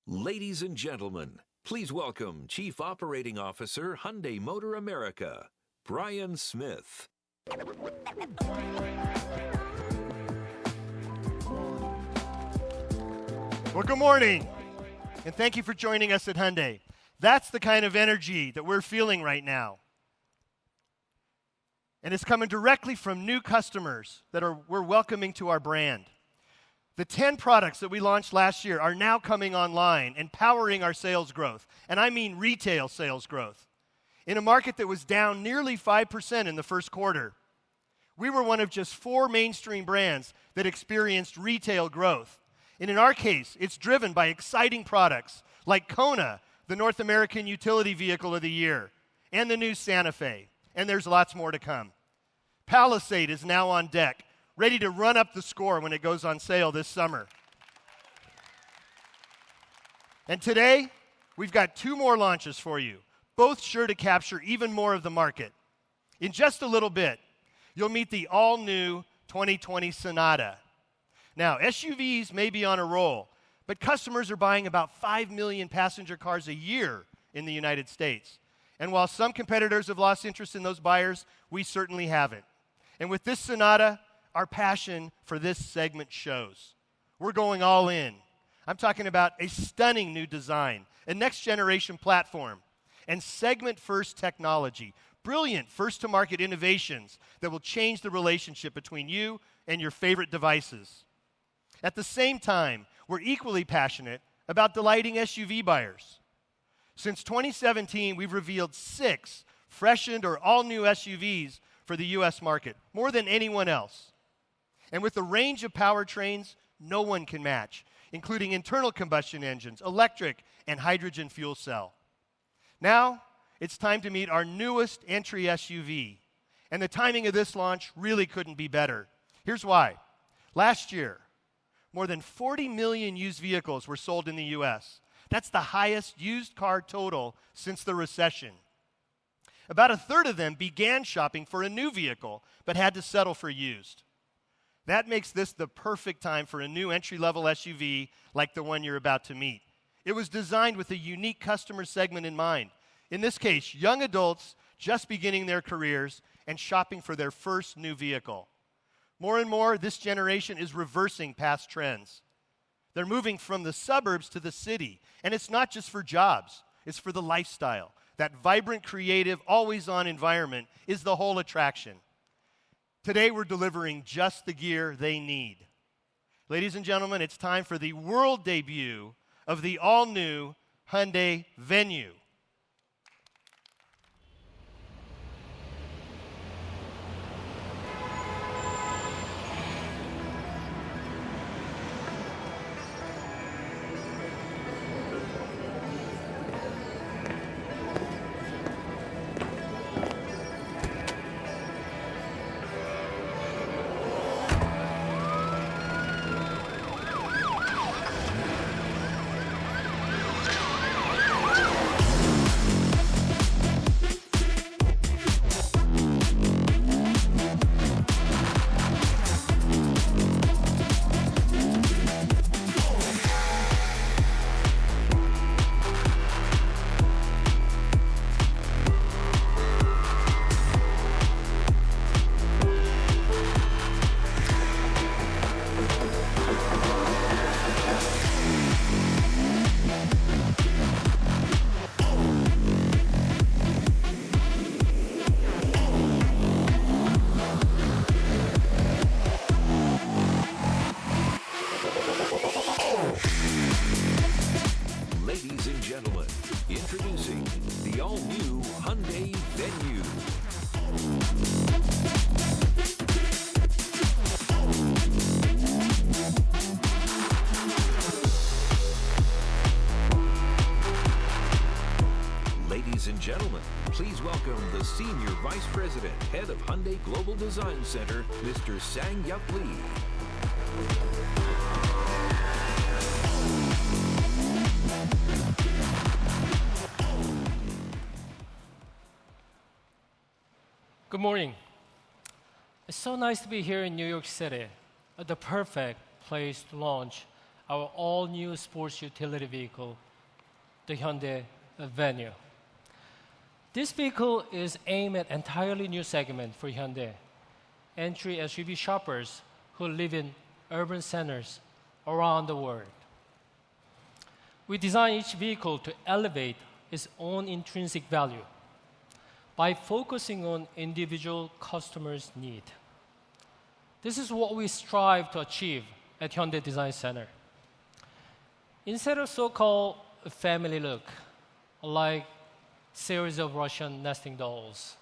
Ladies and gentlemen, please welcome Chief Operating Officer, Hyundai Motor America, Brian Smith. Well, good morning, and thank you for joining us at Hyundai. That's the kind of energy that we're feeling right now. And it's coming directly from new customers that we're welcoming to our brand. The 10 products that we launched last year are now coming online and powering our sales growth, and I mean retail sales growth. In a market that was down nearly 5% in the first quarter, we were one of just 4 mainstream brands that experienced retail growth. And in our case, it's driven by exciting products like Kona, the North American Utility Vehicle of the Year, and the new Santa Fe, and there's lots more to come. Palisade is now on deck, ready to run up the score when it goes on sale this summer. And today, we've got 2 more launches for you, both sure to capture even more of the market. In just a little bit, you'll meet the all-new 2020 Sonata. Now, SUVs may be on a roll, but customers are buying about 5 million passenger cars a year in the United States. And while some competitors have lost interest in those buyers, we certainly haven't. And with this Sonata, our passion for this segment shows. We're going all in. I'm talking about a stunning new design, a next-generation platform, and segment-first technology, brilliant first-to-market innovations that will change the relationship between you and your favorite devices. At the same time, we're equally passionate about delighting SUV buyers. Since 2017, we've revealed 6 freshened or all-new SUVs for the U.S. market, more than anyone else. And with the range of powertrains, no one can match, including internal combustion engines, electric, and hydrogen fuel cell. Now, it's time to meet our newest entry SUV. And the timing of this launch really couldn't be better. Here's why. Last year, more than 40 million used vehicles were sold in the U.S. That's the highest used car total since the recession. About a third of them began shopping for a new vehicle, but had to settle for used. That makes this the perfect time for a new entry-level SUV like the one you're about to meet. It was designed with a unique customer segment in mind. In this case, young adults just beginning their careers and shopping for their first new vehicle. More and more, this generation is reversing past trends. They're moving from the suburbs to the city, and it's not just for jobs, it's for the lifestyle. That vibrant, creative, always-on environment is the whole attraction. Today, we're delivering just the gear they need. Ladies and gentlemen, it's time for the world debut of the all-new Hyundai Venue. Ladies and gentlemen, introducing the all-new Hyundai Venue. Ladies and gentlemen, please welcome the Senior Vice President, Head of Hyundai Global Design Center, Mr. Sang-Yup Lee. Good morning. It's so nice to be here in New York City, the perfect place to launch our all-new sports utility vehicle, the Hyundai Venue. This vehicle is aimed at entirely new segment for Hyundai, entry SUV shoppers who live in urban centers around the world. We design each vehicle to elevate its own intrinsic value by focusing on individual customers' need. This is what we strive to achieve at Hyundai Design Center. Instead of so-called family look, like series of Russian nesting dolls,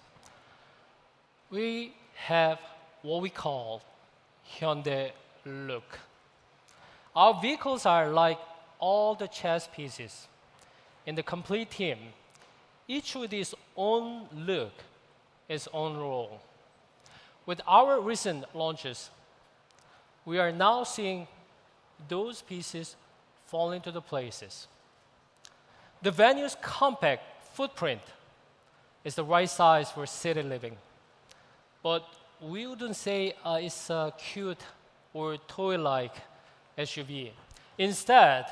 we have what we call Hyundai look. Our vehicles are like all the chess pieces in the complete team, each with its own look, its own role. With our recent launches, we are now seeing those pieces fall into the places. The Venue's compact footprint is the right size for city living, but we wouldn't say it's a cute or toy-like SUV. Instead,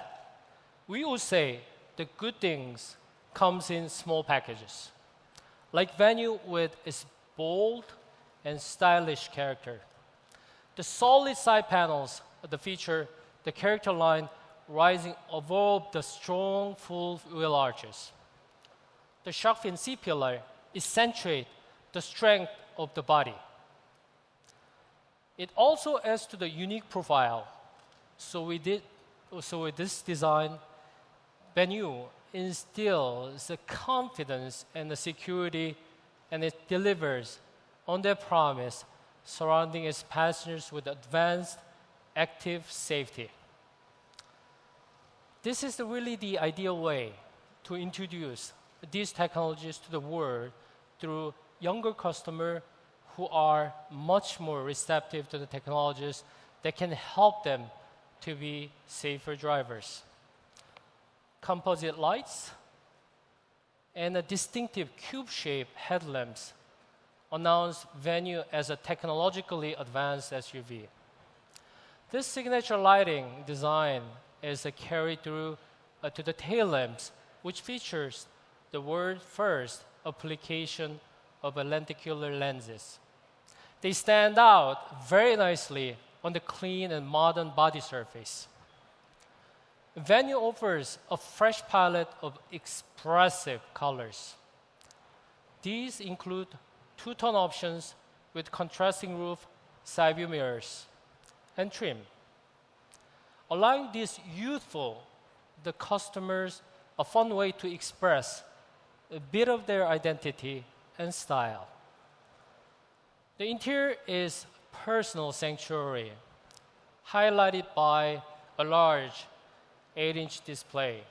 we would say the good things comes in small packages, like Venue with its bold and stylish character. The solid side panels that feature the character line rising above the strong full wheel arches. The shark fin C-pillar accentuate the strength of the body. It also adds to the unique profile. So with this design, Venue instills the confidence and the security, and it delivers on their promise, surrounding its passengers with advanced active safety. This is really the ideal way to introduce these technologies to the world through younger customers who are much more receptive to the technologies that can help them to be safer drivers. Composite lights and a distinctive cube-shaped headlamps announce Venue as a technologically advanced SUV. This signature lighting design is carried through to the tail lamps, which features the world's first application of lenticular lenses. They stand out very nicely on the clean and modern body surface. Venue offers a fresh palette of expressive colors. These include two-tone options with contrasting roof, side view mirrors, and trim, allowing these the customers a fun way to express a bit of their identity and style. The interior is personal sanctuary, highlighted by a large 8-inch display.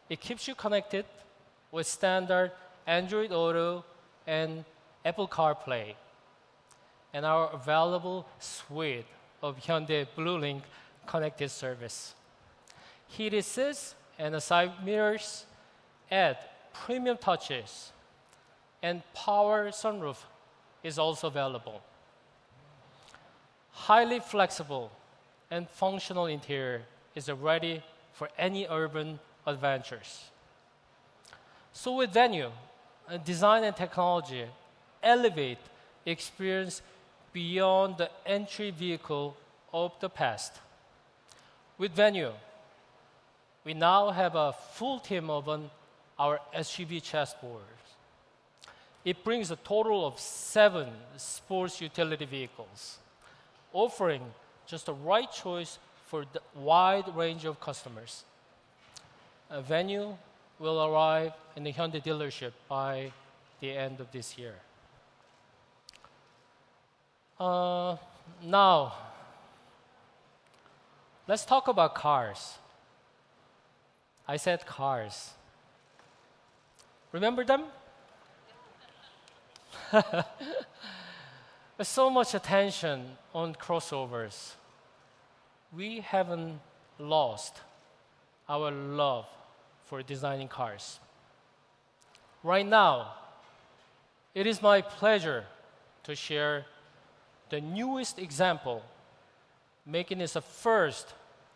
It keeps you connected with standard Android Auto and Apple CarPlay, and our available suite of Hyundai BlueLink connected service. Heated seats and the side mirrors add premium touches, and power sunroof is also available. Highly flexible and functional interior is ready for any urban adventures. So with Venue, design and technology elevate experience beyond the entry vehicle of the past. With Venue, we now have a full team of our SUV chessboard. It brings a total of 7 sports utility vehicles, offering just the right choice for the wide range of customers. A Venue will arrive in the Hyundai dealership by the end of this year. Now, let's talk about cars. I said cars. Remember them? There's so much attention on crossovers. We haven't lost our love for designing cars. Right now, it is my pleasure to share the newest example, making it the first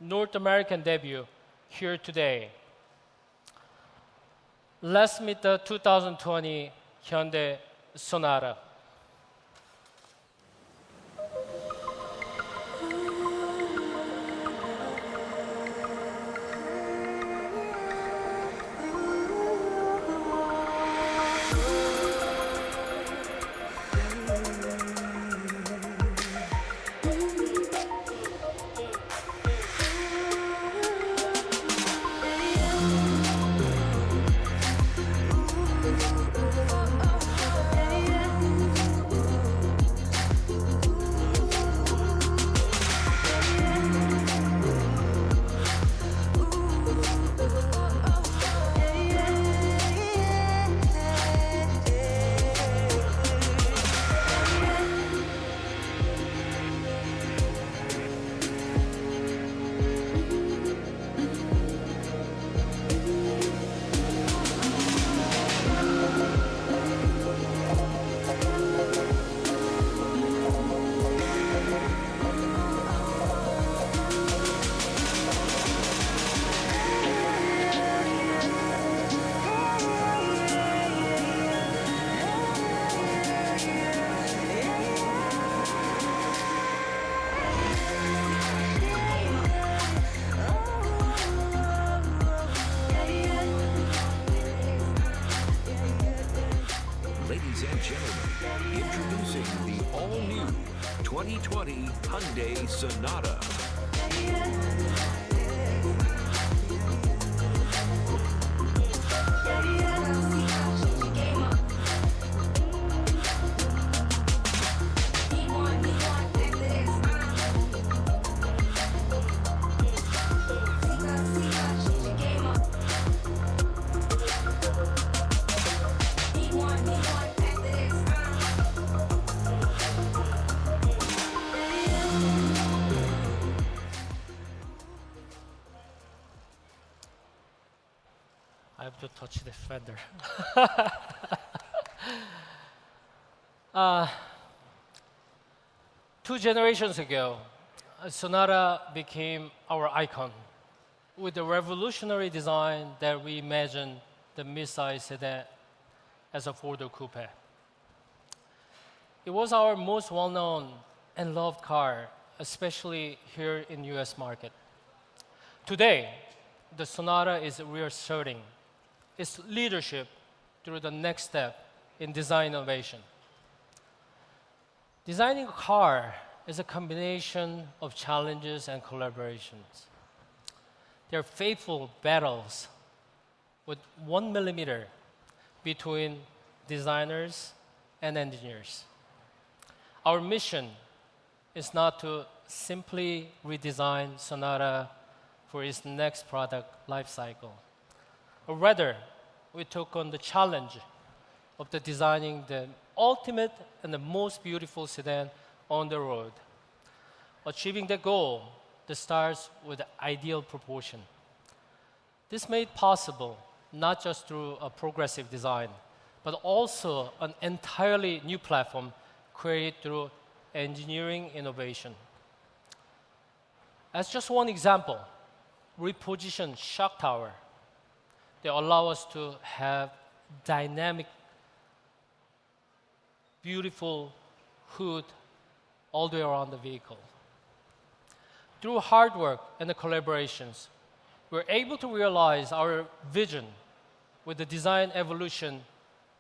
North American debut here today. Let's meet the 2020 Hyundai Sonata. Ladies and gentlemen, introducing the all-new 2020 Hyundai Sonata. I have to touch the fender. 2 generations ago, Sonata became our icon with the revolutionary design that reimagined the mid-size sedan as a four-door coupe. It was our most well-known and loved car, especially here in US market. Today, the Sonata is reasserting its leadership through the next step in design innovation. Designing a car is a combination of challenges and collaborations. There are faithful battles with 1 millimeter between designers and engineers. Our mission is not to simply redesign Sonata for its next product life cycle. Or rather, we took on the challenge of designing the ultimate and the most beautiful sedan on the road. Achieving the goal that starts with ideal proportion. This made possible not just through a progressive design, but also an entirely new platform created through engineering innovation. As just one example, repositioned shock tower. They allow us to have dynamic, beautiful hood all the way around the vehicle. Through hard work and the collaborations, we're able to realize our vision with the design evolution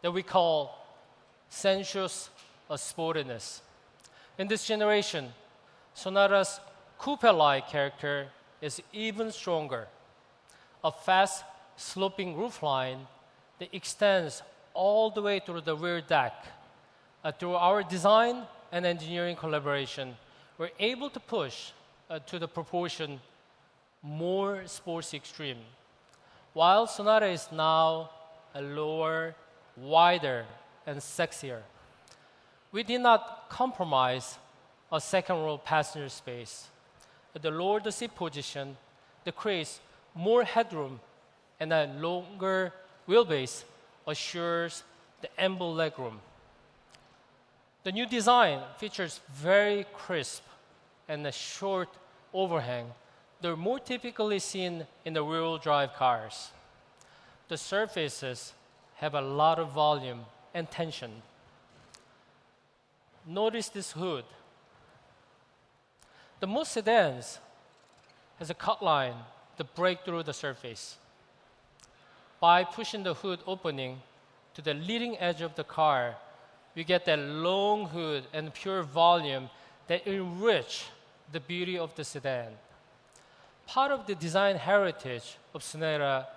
that we call sensuous sportiness. In this generation, Sonata's coupe-like character is even stronger. A fast sloping roofline that extends all the way through the rear deck. Through our design and engineering collaboration, we're able to push to the proportion more sports extreme. While Sonata is now a lower, wider, and sexier, we did not compromise a second row passenger space. The lower the seat position, that creates more headroom, and a longer wheelbase assures the ample legroom. The new design features very crisp and a short overhang they're more typically seen in the rear-wheel drive cars. The surfaces have a lot of volume and tension. Notice this hood. The most sedans has a cut line to break through the surface. By pushing the hood opening to the leading edge of the car, we get that long hood and pure volume that enrich the beauty of the sedan. Part of the design heritage of Sonata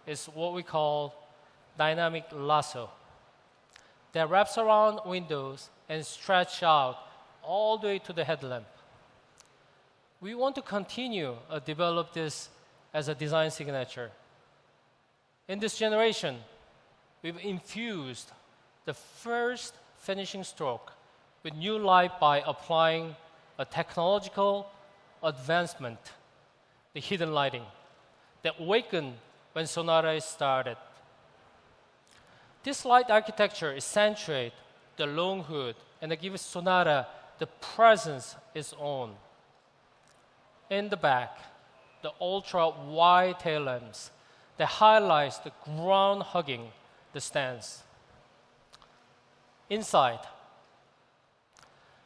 is what we call dynamic lasso that wraps around windows and stretch out all the way to the headlamp. We want to continue to develop this as a design signature. In this generation, we've infused the first finishing stroke with new life by applying a technological advancement, the hidden lighting, that awakened when Sonata is started. This light architecture accentuates the long hood and it gives Sonata the presence its own. In the back, the ultra-wide tail lamps that highlights the ground hugging the stance. Inside,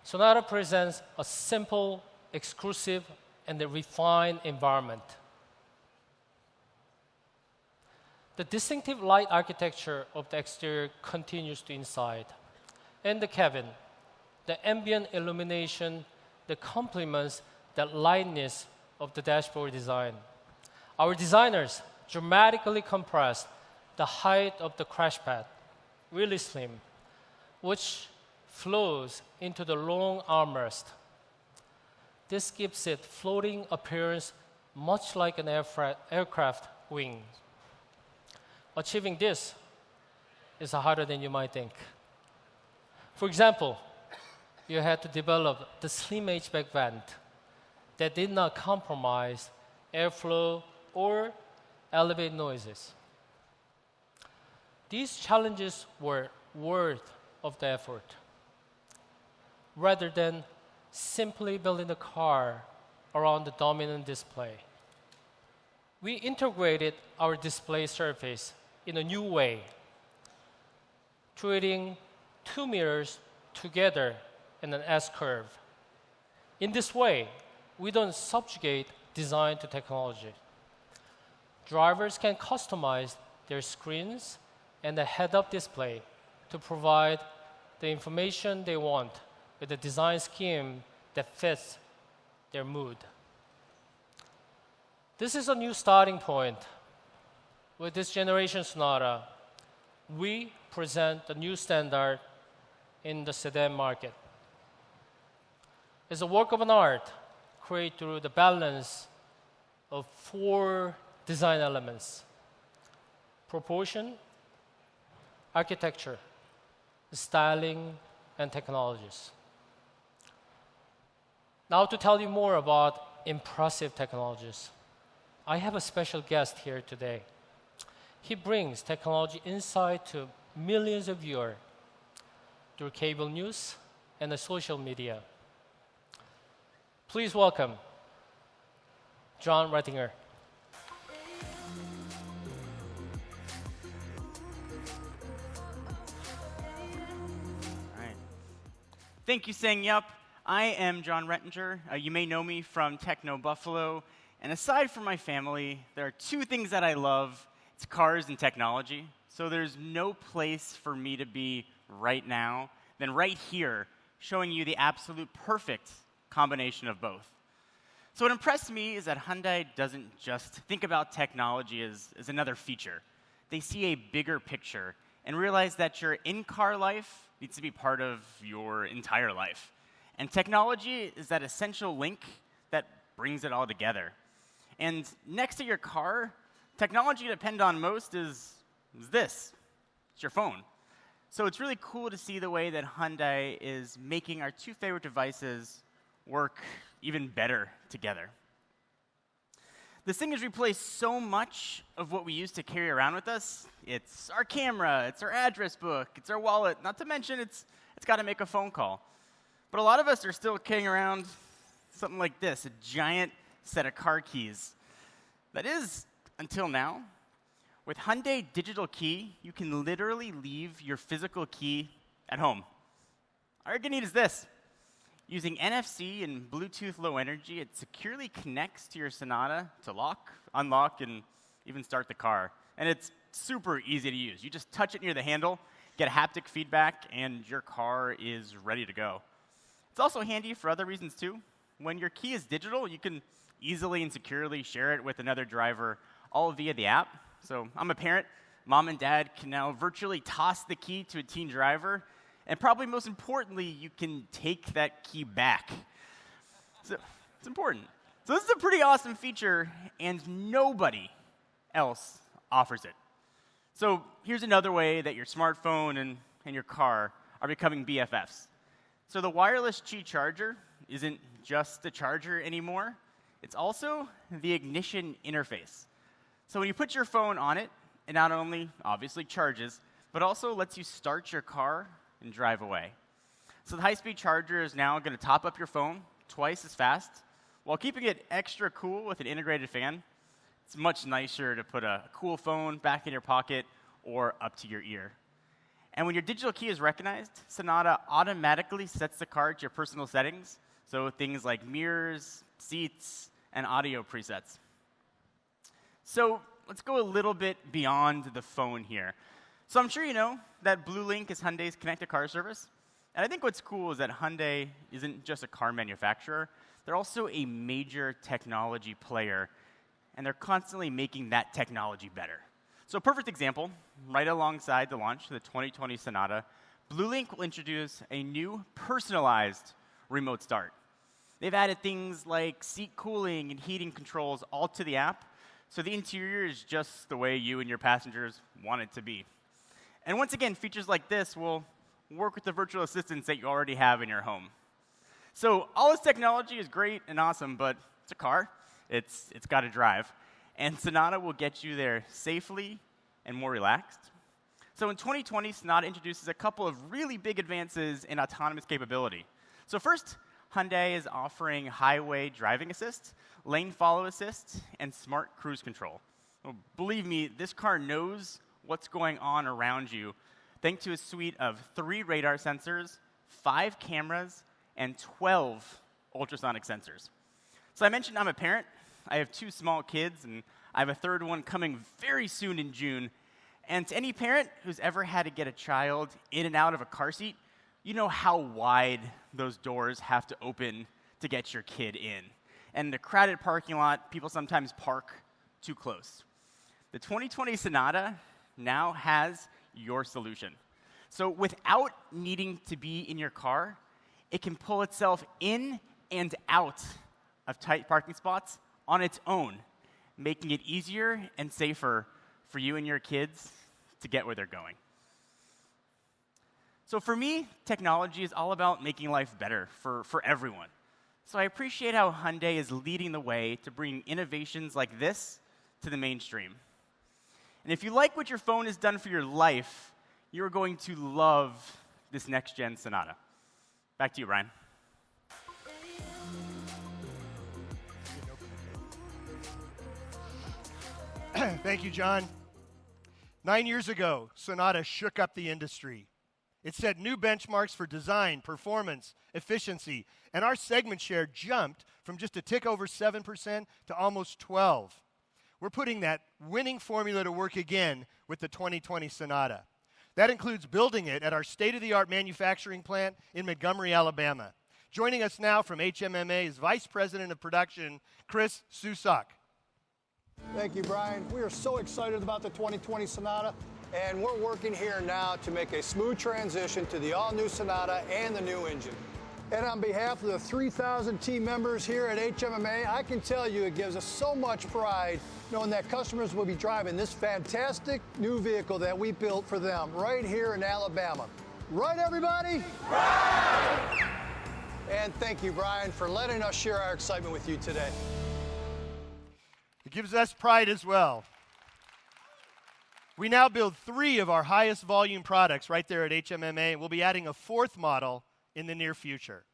Sonata presents a simple, exclusive, and a refined environment. The distinctive light architecture of the exterior continues to inside. In the cabin, the ambient illumination that complements the lightness of the dashboard design. Our designers dramatically compressed the height of the crash pad, really slim, which flows into the long armrest. This gives it floating appearance much like an aircraft wing. Achieving this is harder than you might think. For example, you had to develop the slim hatchback vent that did not compromise airflow or elevate noises. These challenges were worth of the effort. Rather than simply building the car around the dominant display, we integrated our display surface in a new way, treating two mirrors together in an S-curve. In this way, we don't subjugate design to technology. Drivers can customize their screens and the head-up display to provide the information they want with a design scheme that fits their mood. This is a new starting point. With this generation Sonata, we present a new standard in the sedan market. It's a work of an art created through the balance of four design elements: proportion, architecture, styling, and technologies. Now to tell you more about impressive technologies, I have a special guest here today. He brings technology insight to millions of viewers through cable news and the social media. Please welcome John Rettinger. Thank you, Sang Yup. I am John Rettinger. You may know me from Techno Buffalo. And aside from my family, there are two things that I love. It's cars and technology. So there's no place for me to be right now than right here, showing you the absolute perfect combination of both. So what impressed me is that Hyundai doesn't just think about technology as another feature. They see a bigger picture and realize that your in-car life needs to be part of your entire life. And technology is that essential link that brings it all together. And next to your car, technology you depend on most is this. It's your phone. So it's really cool to see the way that Hyundai is making our two favorite devices work even better together. This thing has replaced so much of what we used to carry around with us. It's our camera, it's our address book, it's our wallet, not to mention it's got to make a phone call. But a lot of us are still carrying around something like this, a giant set of car keys. That is, until now. With Hyundai Digital Key, you can literally leave your physical key at home. All you're going to need is this. Using NFC and Bluetooth Low Energy, it securely connects to your Sonata to lock, unlock, and even start the car. And it's super easy to use. You just touch it near the handle, get haptic feedback, and your car is ready to go. It's also handy for other reasons, too. When your key is digital, you can easily and securely share it with another driver, all via the app. So I'm a parent. Mom and dad can now virtually toss the key to a teen driver. And probably most importantly, you can take that key back. So it's important. So this is a pretty awesome feature, and nobody else offers it. So here's another way that your smartphone and your car are becoming BFFs. So the wireless Qi charger isn't just a charger anymore. It's also the ignition interface. So when you put your phone on it, it not only obviously charges, but also lets you start your car and drive away. So the high-speed charger is now going to top up your phone twice as fast while keeping it extra cool with an integrated fan. It's much nicer to put a cool phone back in your pocket or up to your ear. And when your digital key is recognized, Sonata automatically sets the car to your personal settings, so things like mirrors, seats, and audio presets. So let's go a little bit beyond the phone here. So I'm sure you know that BlueLink is Hyundai's connected car service. And I think what's cool is that Hyundai isn't just a car manufacturer. They're also a major technology player, and they're constantly making that technology better. So a perfect example, right alongside the launch of the 2020 Sonata, BlueLink will introduce a new personalized remote start. They've added things like seat cooling and heating controls all to the app, so the interior is just the way you and your passengers want it to be. And once again, features like this will work with the virtual assistants that you already have in your home. So all this technology is great and awesome, but it's a car. It's got to drive. And Sonata will get you there safely and more relaxed. So in 2020, Sonata introduces a couple of really big advances in autonomous capability. So first, Hyundai is offering highway driving assist, lane follow assist, and smart cruise control. Well, believe me, this car knows what's going on around you thanks to a suite of 3 radar sensors, 5 cameras, and 12 ultrasonic sensors. So I mentioned I'm a parent. I have 2 small kids, and I have a third one coming very soon in June. And to any parent who's ever had to get a child in and out of a car seat, you know how wide those doors have to open to get your kid in. And the crowded parking lot, people sometimes park too close. The 2020 Sonata now has your solution. So without needing to be in your car, it can pull itself in and out of tight parking spots on its own, making it easier and safer for you and your kids to get where they're going. So for me, technology is all about making life better for everyone. So I appreciate how Hyundai is leading the way to bring innovations like this to the mainstream. And if you like what your phone has done for your life, you're going to love this next-gen Sonata. Back to you, Brian. Thank you, John. 9 years ago, Sonata shook up the industry. It set new benchmarks for design, performance, efficiency, and our segment share jumped from just a tick over 7% to almost 12%. We're putting that winning formula to work again with the 2020 Sonata. That includes building it at our state-of-the-art manufacturing plant in Montgomery, Alabama. Joining us now from HMMA is Vice President of Production, Chris Susak. Thank you, Brian. We are so excited about the 2020 Sonata, and we're working here now to make a smooth transition to the all-new Sonata and the new engine. And on behalf of the 3,000 team members here at HMMA, I can tell you it gives us so much pride knowing that customers will be driving this fantastic new vehicle that we built for them right here in Alabama. Right, everybody? Right! And thank you, Brian, for letting us share our excitement with you today. It gives us pride as well. We now build 3 of our highest volume products right there at HMMA, and we'll be adding a 4th model in the near future.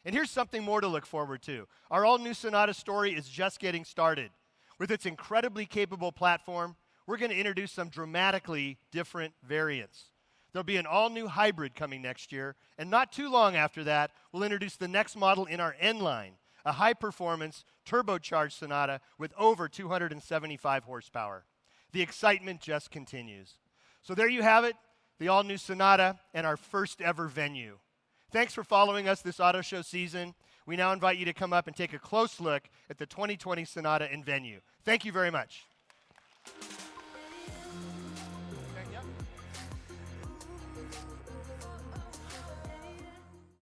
And here's something more to look forward to. Our all-new Sonata story is just getting started. With its incredibly capable platform, we're going to introduce some dramatically different variants. There'll be an all-new hybrid coming next year, and not too long after that, we'll introduce the next model in our N line, a high-performance, turbocharged Sonata with over 275 horsepower. The excitement just continues. So there you have it, the all-new Sonata and our first ever venue. Thanks for following us this auto show season. We now invite you to come up and take a close look at the 2020 Sonata and venue. Thank you very much.